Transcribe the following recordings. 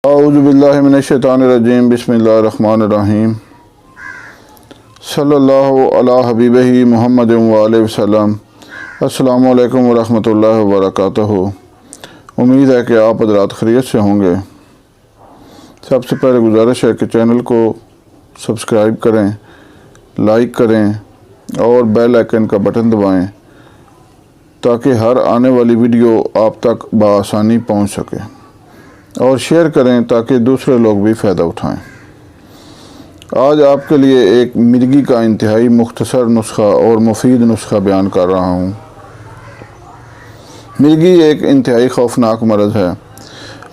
اعوذ باللہ من الشیطان الرجیم بسم اللہ الرحمن الرحیم صلی اللہ علی حبیبہ محمد وآلہ وسلم۔ السلام علیکم ورحمۃ اللہ وبرکاتہ۔ امید ہے کہ آپ حضرات خیریت سے ہوں گے۔ سب سے پہلے گزارش ہے کہ چینل کو سبسکرائب کریں، لائک کریں اور بیل آئیکن کا بٹن دبائیں تاکہ ہر آنے والی ویڈیو آپ تک بآسانی پہنچ سکے، اور شیئر کریں تاکہ دوسرے لوگ بھی فائدہ اٹھائیں۔ آج آپ کے لیے ایک مرگی کا انتہائی مختصر نسخہ اور مفید نسخہ بیان کر رہا ہوں۔ مرگی ایک انتہائی خوفناک مرض ہے۔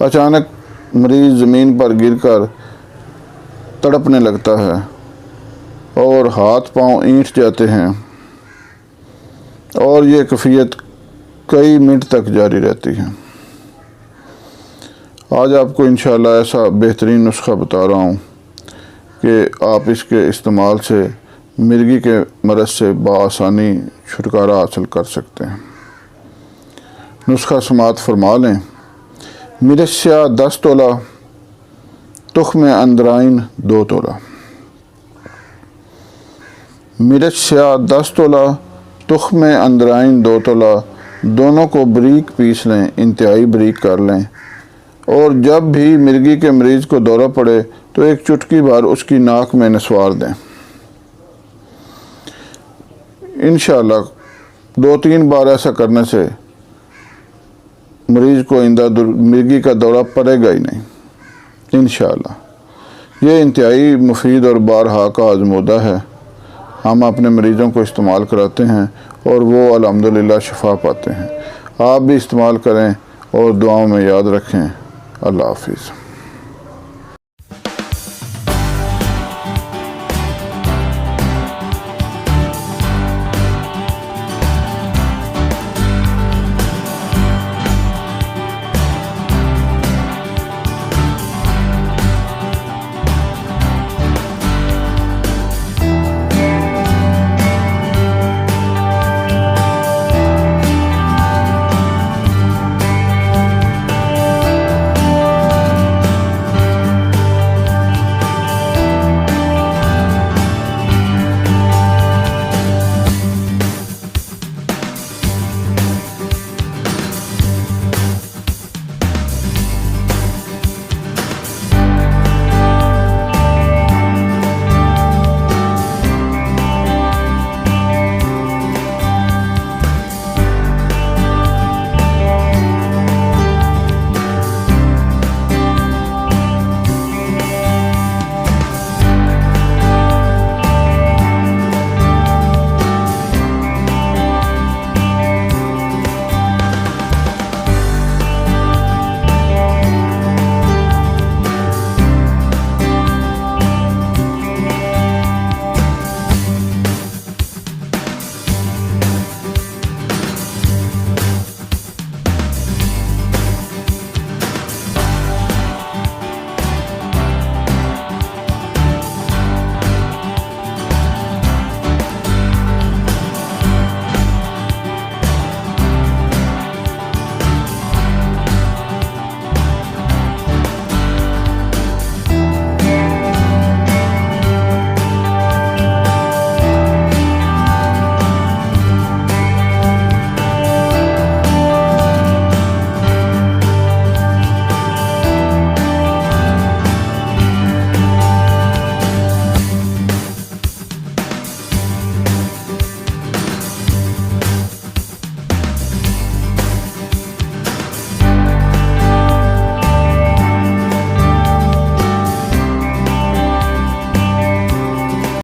اچانک مریض زمین پر گر کر تڑپنے لگتا ہے اور ہاتھ پاؤں اینٹ جاتے ہیں، اور یہ کیفیت کئی منٹ تک جاری رہتی ہے۔ آج آپ کو انشاءاللہ ایسا بہترین نسخہ بتا رہا ہوں کہ آپ اس کے استعمال سے مرگی کے مرض سے بآسانی چھٹکارا حاصل کر سکتے ہیں۔ نسخہ سماعت فرما لیں۔ مرچ سیاہ 10 تولہ، تخم اندرائن 2 تولہ۔ مرچ سیاہ 10 تولہ، تخم اندرائن 2 تولہ، دونوں کو باریک پیس لیں، انتہائی باریک کر لیں، اور جب بھی مرگی کے مریض کو دورہ پڑے تو ایک چٹکی بھر اس کی ناک میں نسوار دیں۔ انشاءاللہ 2-3 بار ایسا کرنے سے مریض کو آئندہ مرگی کا دورہ پڑے گا ہی نہیں انشاءاللہ۔ یہ انتہائی مفید اور بارہا کا آزمودہ ہے۔ ہم اپنے مریضوں کو استعمال کراتے ہیں اور وہ الحمدللہ شفا پاتے ہیں۔ آپ بھی استعمال کریں اور دعاؤں میں یاد رکھیں۔ اللہ حافظ۔